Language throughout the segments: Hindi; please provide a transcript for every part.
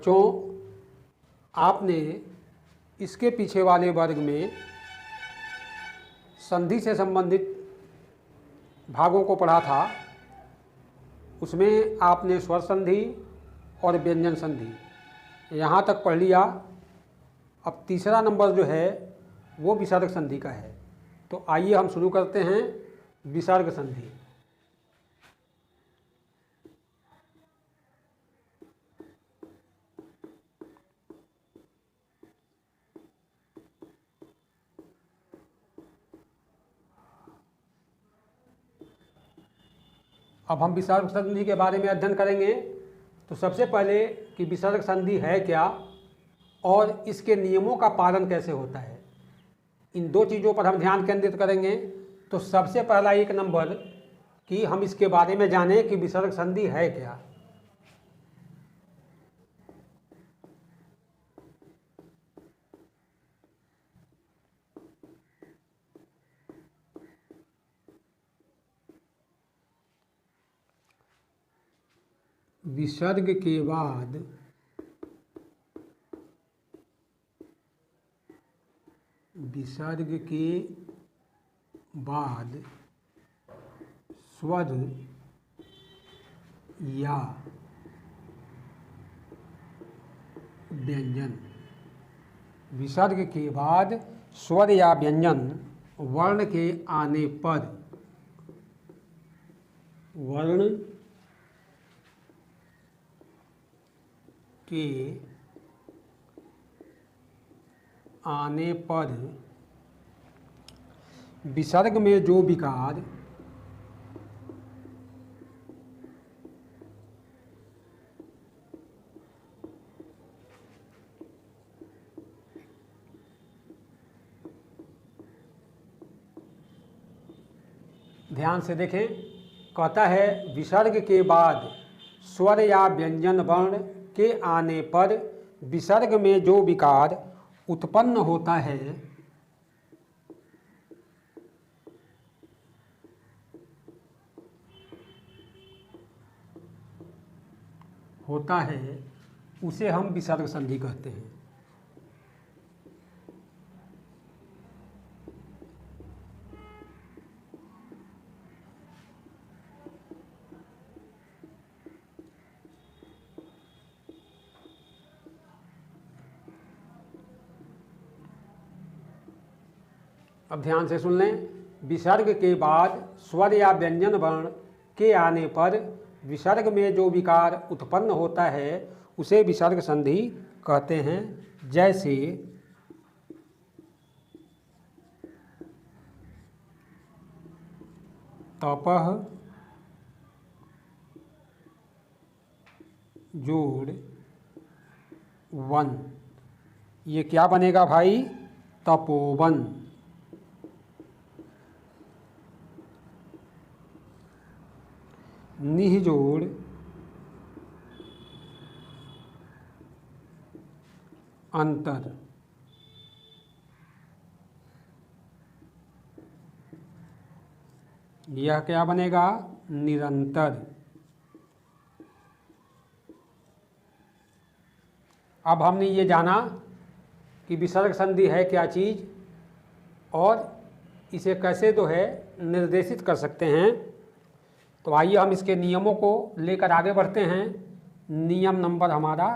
बच्चों, आपने इसके पीछे वाले वर्ग में संधि से संबंधित भागों को पढ़ा था। उसमें आपने स्वर संधि और व्यंजन संधि यहाँ तक पढ़ लिया। अब तीसरा नंबर जो है वो विसर्ग संधि का है। तो आइए हम शुरू करते हैं विसर्ग संधि। अब हम विसर्ग संधि के बारे में अध्ययन करेंगे। तो सबसे पहले कि विसर्ग संधि है क्या और इसके नियमों का पालन कैसे होता है, इन दो चीज़ों पर हम ध्यान केंद्रित करेंगे। तो सबसे पहला एक नंबर कि हम इसके बारे में जानें कि विसर्ग संधि है क्या। विसर्ग के बाद स्वर या व्यंजन, विसर्ग के बाद स्वर या व्यंजन वर्ण के आने पर, वर्ण के आने पर विसर्ग में जो विकार ध्यान से देखें, कहता है विसर्ग के बाद स्वर या व्यंजन वर्ण के आने पर विसर्ग में जो विकार उत्पन्न होता है उसे हम विसर्ग संधि कहते हैं। अब ध्यान से सुन लें, विसर्ग के बाद स्वर या व्यंजन वर्ण के आने पर विसर्ग में जो विकार उत्पन्न होता है उसे विसर्ग संधि कहते हैं। जैसे तपह जोड़ वन, ये क्या बनेगा भाई? तपोवन। निह जोड़ अंतर, यह क्या बनेगा? निरंतर। अब हमने ये जाना कि विसर्ग संधि है क्या चीज़ और इसे कैसे तो है निर्देशित कर सकते हैं। तो आइए हम इसके नियमों को लेकर आगे बढ़ते हैं। नियम नंबर हमारा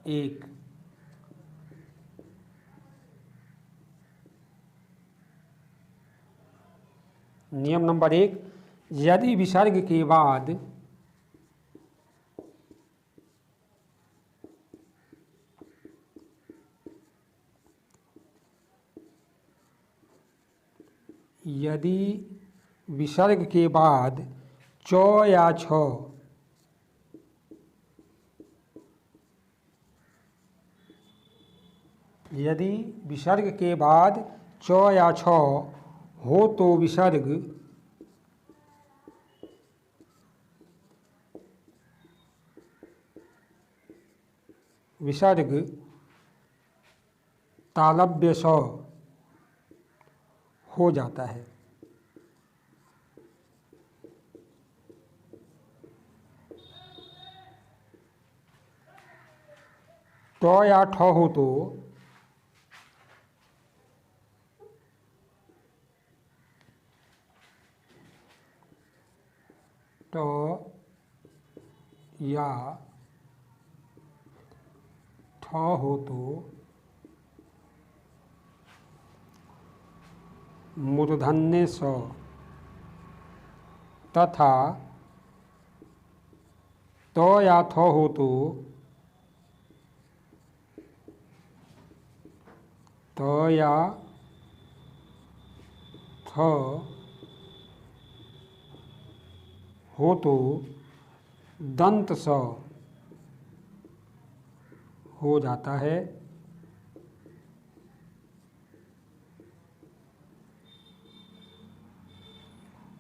1, नियम नंबर 1, यदि विसर्ग के बाद च या छ यदि विसर्ग के बाद च या छ हो तो विसर्ग तालव्य स हो जाता है। ट या ठ हो तो ट या ठ हो तो मूर्धन्य स तथा त या थ हो तो त या थ हो तो दंत स हो जाता है।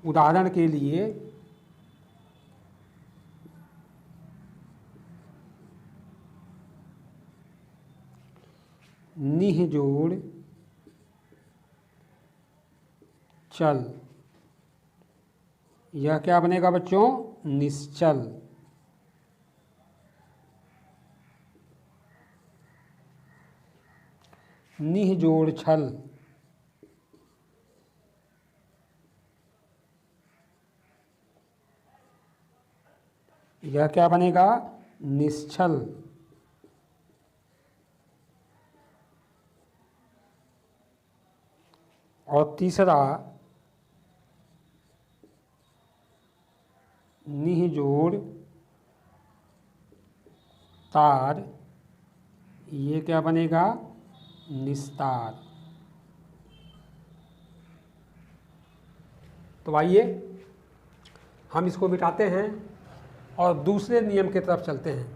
उदाहरण के लिए निह जोड़ चल, यह क्या बनेगा बच्चों? निश्चल। निह जोड़ छल, यह क्या बनेगा? निश्चल। और तीसरा निह जोड़ तार, ये क्या बनेगा? निस्तार। तो आइए हम इसको मिटाते हैं और दूसरे नियम की तरफ चलते हैं।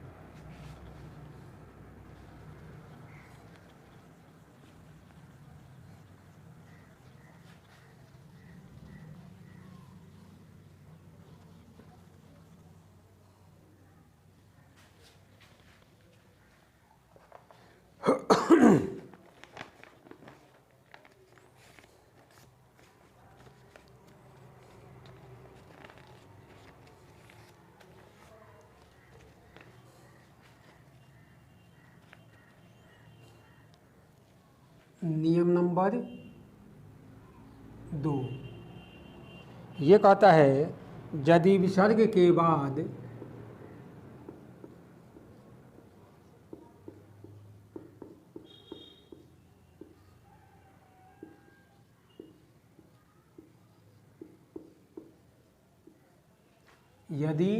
नियम नंबर 2 ये कहता है यदि विसर्ग के बाद यदि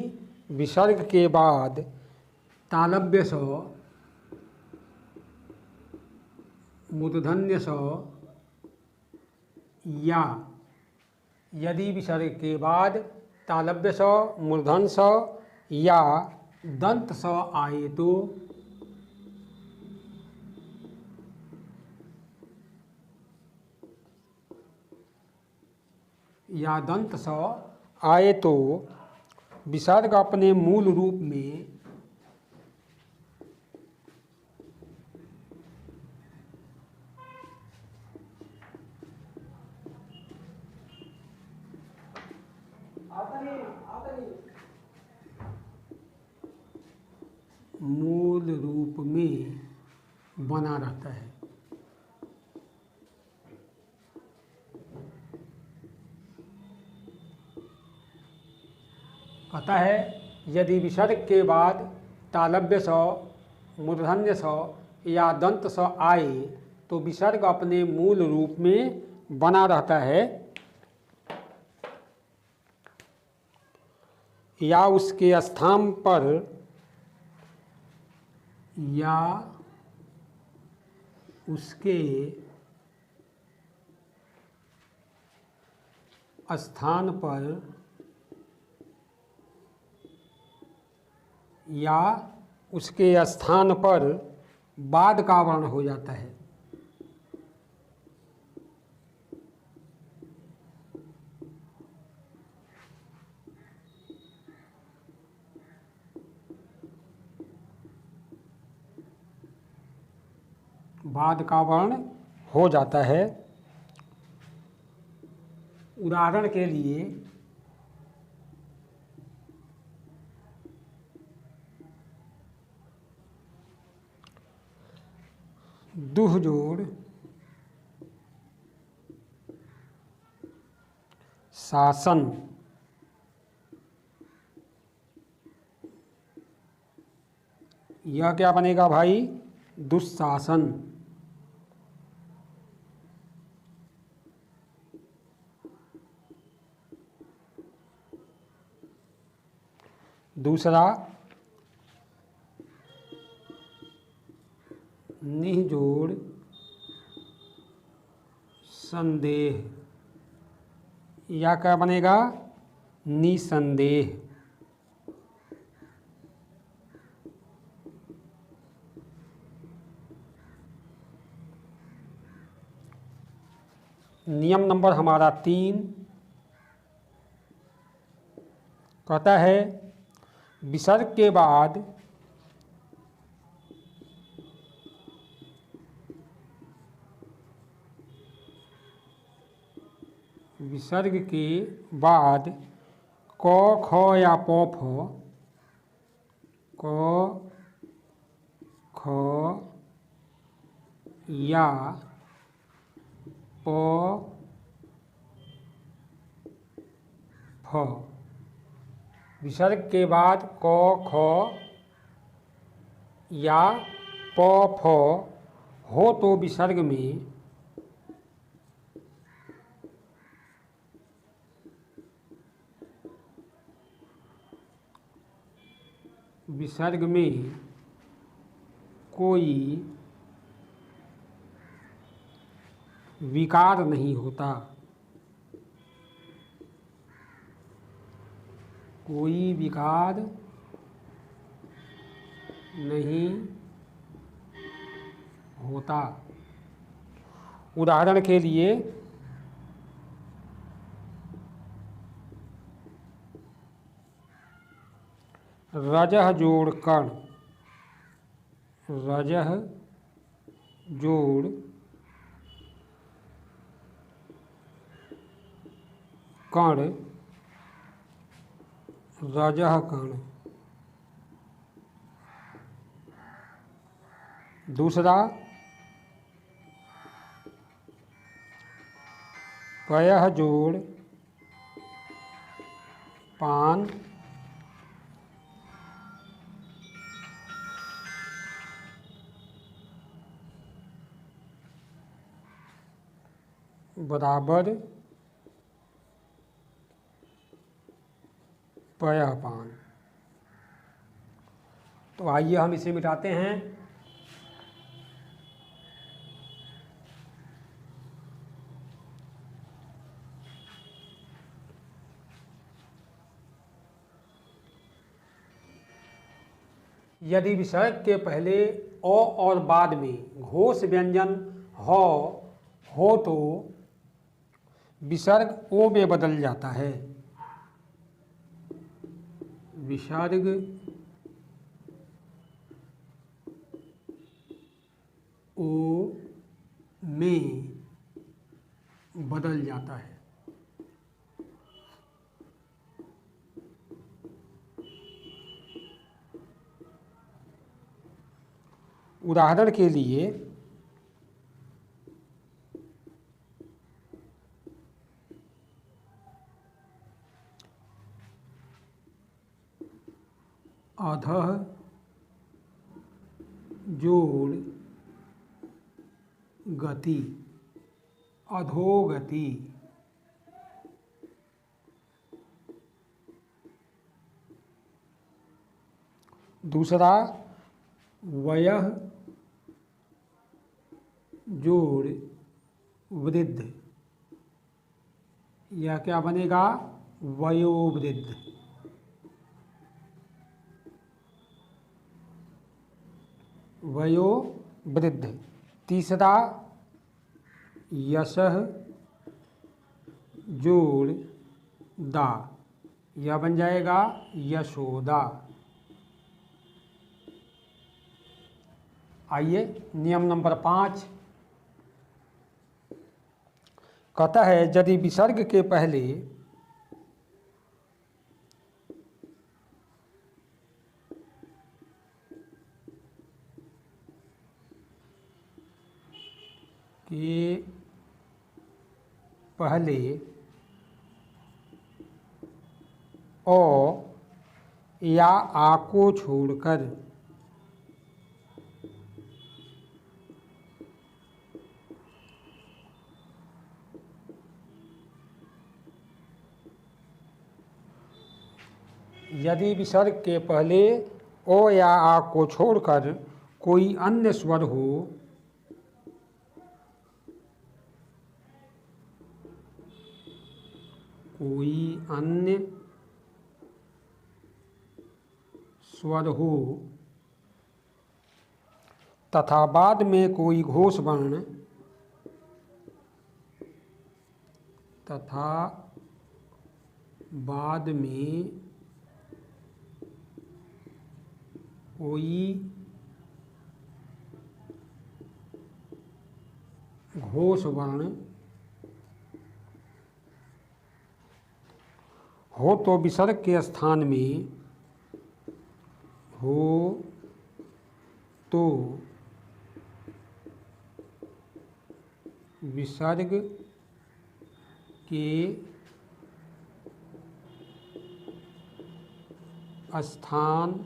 विसर्ग के बाद तालव्य स मूर्धन्य स या यदि विसर्ग के बाद तालव्य स मूर्धन स या दंत स आए तो या दंत स आए तो विसर्ग अपने मूल रूप में बना रहता है। कहता है यदि विसर्ग के बाद तालव्य स मूर्धन्य स या दंत स आए तो विसर्ग अपने मूल रूप में बना रहता है या उसके स्थान पर या उसके स्थान पर या उसके स्थान पर बाद का वर्ण हो जाता है। बाद का वर्ण हो जाता है। उदाहरण के लिए दुह जोड़ शासन, यह क्या बनेगा भाई? दुशासन। दूसरा निजोड़ संदेह, या क्या बनेगा? निसंदेह। नियम नंबर हमारा 3 कहता है विसर्ग के बाद क ख या प फ, क ख या प फ, विसर्ग के बाद क ख या प फ हो तो विसर्ग में कोई विकार नहीं होता, कोई विकार नहीं होता। उदाहरण के लिए रजह जोड़ कर्ण, रजह जोड़ कर्ण, रजह कर्ण। दूसरा पयः जोड़ पान, बराबर पयः पान। तो आइए हम इसे मिटाते हैं। यदि विसर्ग के पहले अ और बाद में घोष व्यंजन हो तो विसर्ग ओ में बदल जाता है। विसर्ग ओ में बदल जाता है। उदाहरण के लिए अधः जोड़ गति, अधोगति। दूसरा वयः जोड़ वृद्ध, यह क्या बनेगा? वयोवृद्ध। वयोवृद्ध। तीसरा यशः जोड़ दा, यह बन जाएगा यशोदा। आइए नियम नंबर 5 कहता है यदि विसर्ग के पहले के पहले ओ या आ को छोड़कर यदि विसर्ग के पहले ओ या आ को छोड़कर कोई अन्य स्वर हो तथा बाद में कोई घोष वर्ण हो तो विसर्ग के स्थान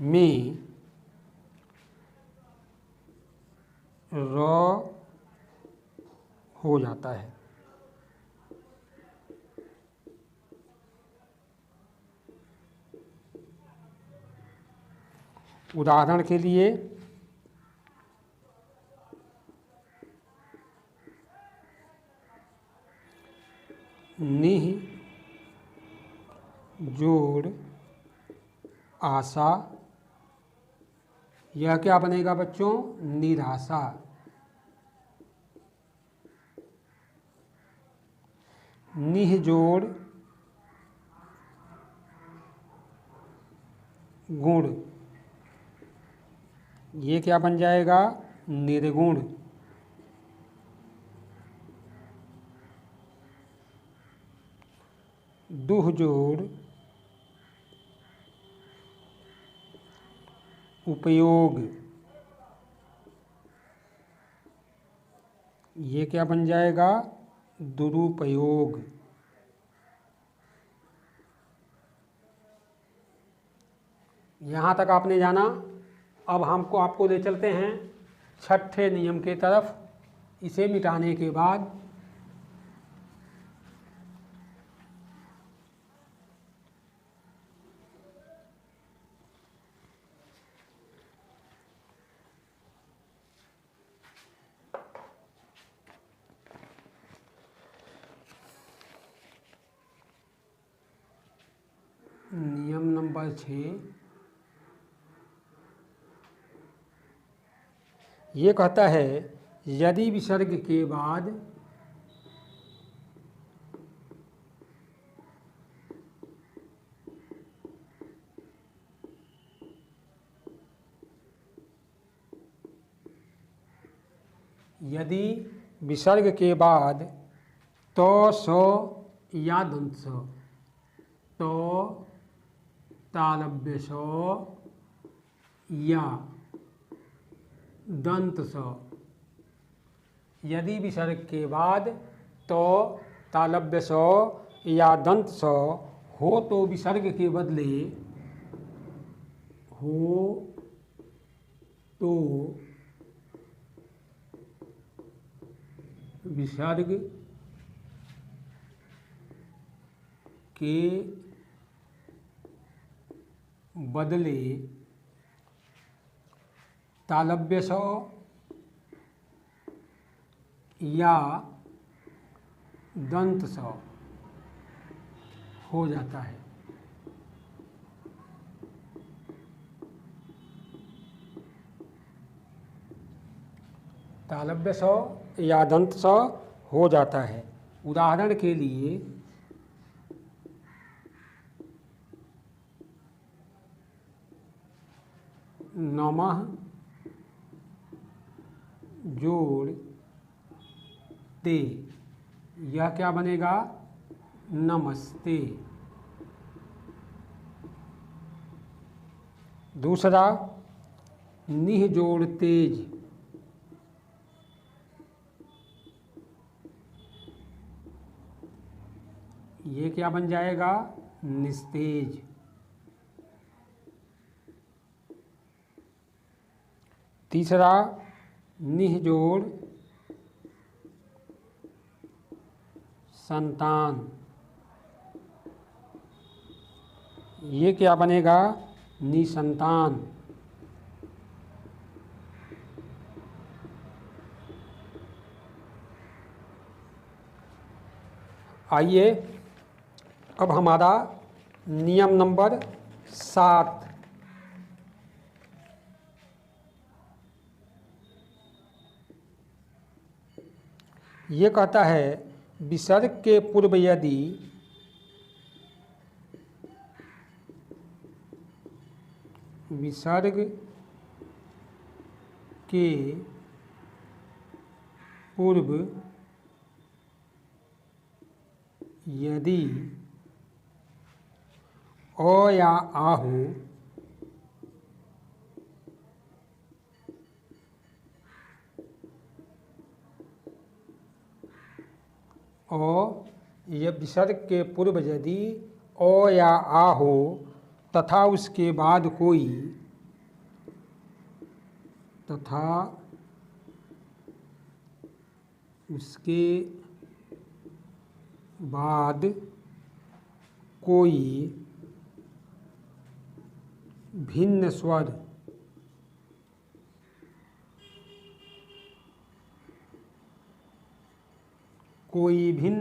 में र हो जाता है। उदाहरण के लिए निह जोड़ आशा, यह क्या बनेगा बच्चों? निराशा। निह जोड़ गुण, ये क्या बन जाएगा? निर्गुण। दुह जोड़ उपयोग, ये क्या बन जाएगा? दुरुपयोग। यहाँ तक आपने जाना। अब आपको ले चलते हैं छठे नियम के तरफ। इसे मिटाने के बाद नियम नंबर 6 ये कहता है यदि विसर्ग के बाद तो सो या दंत सो, तो तालव्य सो या दंत सो, यदि विसर्ग के बाद तो तालव्य सो या दंत सो हो तो विसर्ग के बदले हो तो विसर्ग के बदले तालव्य सो या दंत सो हो जाता है। तालव्य सो या दंत सो हो जाता है। उदाहरण के लिए नमः जोड़ ते, यह क्या बनेगा? नमस्ते। दूसरा निह जोड़ तेज, ये क्या बन जाएगा? निस्तेज। तीसरा निह जोड़ संतान, ये क्या बनेगा? निसंतान। आइए अब हमारा नियम नंबर 7। ये कहता है विसर्ग के पूर्व यदि विसर्ग के पूर्व यदि अ या आ हो और यह विसर्ग के पूर्व यदि अ या आ हो तथा उसके बाद कोई भिन्न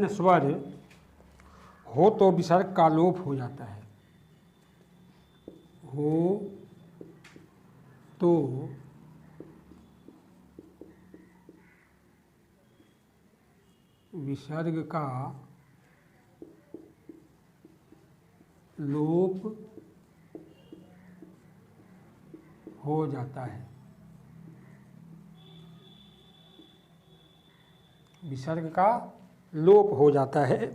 स्वर हो तो विसर्ग का लोप हो जाता है। हो तो विसर्ग का लोप हो जाता है। विसर्ग का लोप हो जाता है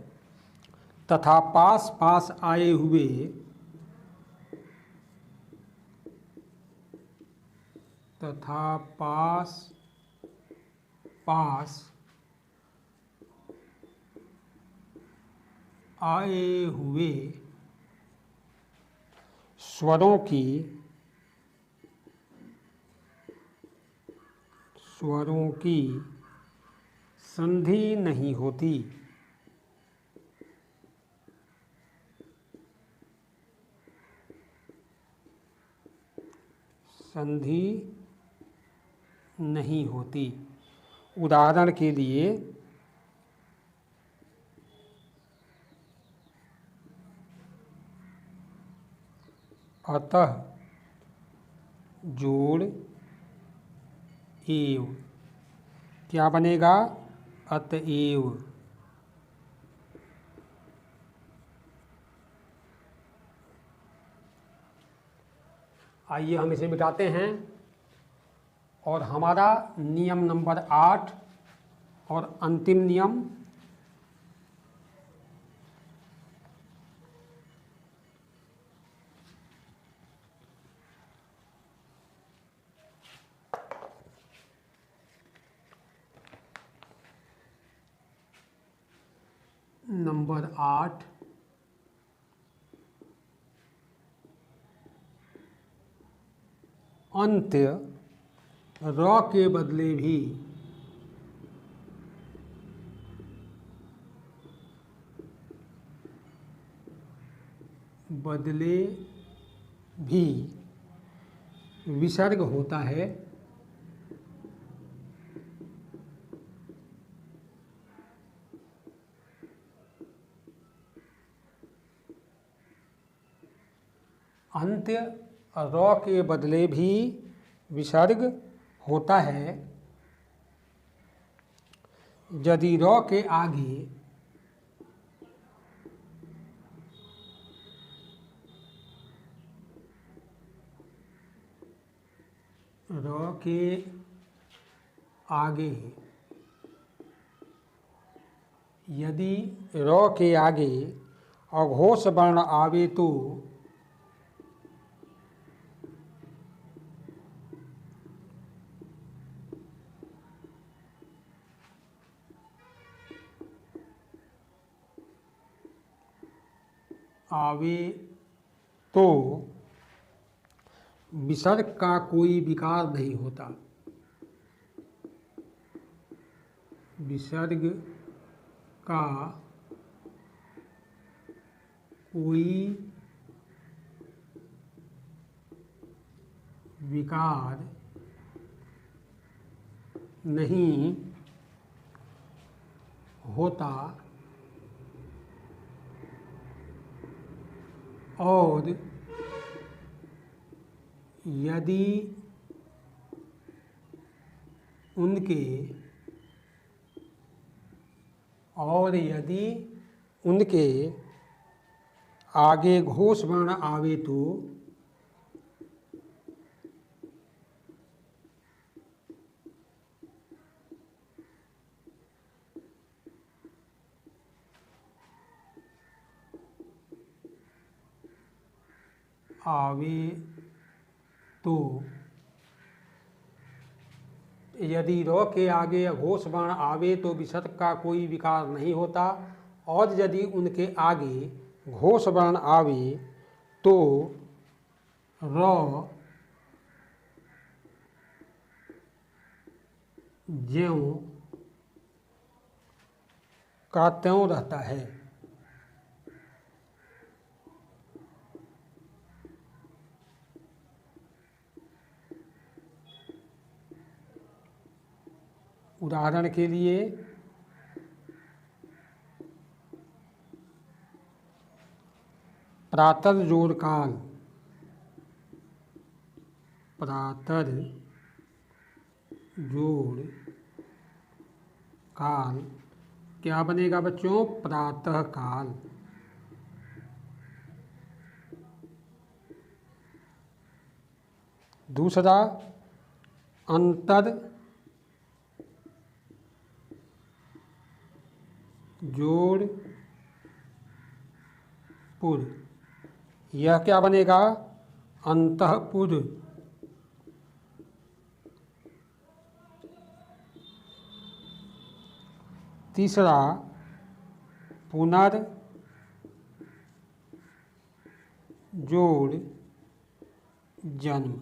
तथा पास पास आए हुए स्वरों की संधि नहीं होती। संधि नहीं होती। उदाहरण के लिए अतः जोड़ एव, क्या बनेगा? अतएव। आइए हम इसे मिटाते हैं और हमारा नियम नंबर 8 और अंतिम नियम नंबर 8 अंत्य र के बदले भी विसर्ग होता है। अंत्य र के बदले भी विसर्ग होता है यदि र के आगे यदि र के आगे अघोष वर्ण आवे तो आवे तो विसर्ग का कोई विकार नहीं होता। विसर्ग का कोई विकार नहीं होता और यदि उनके आगे घोष वर्ण आवे तो यदि र के आगे घोष वर्ण आवे तो विसर्ग का कोई विकार नहीं होता और यदि उनके आगे घोष वर्ण आवे तो र ज्यों का त्यों रहता है। उदाहरण के लिए प्रातः जोड़ काल, प्रातः जोड़ काल क्या बनेगा बच्चों? प्रातः काल। दूसरा अंतर जोड़ पुर, यह क्या बनेगा? अंतःपुर। तीसरा पुनर् जोड़ जन्म,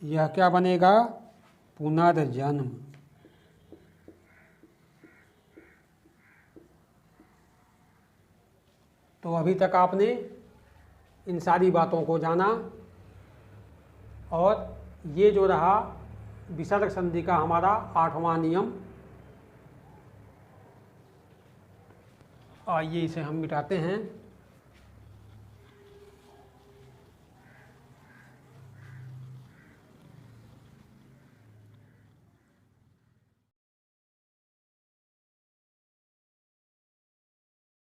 यह क्या बनेगा? पुनर्जन्म। तो अभी तक आपने इन सारी बातों को जाना और ये जो रहा विसर्ग संधि का हमारा 8वां नियम। आइए इसे हम मिटाते हैं।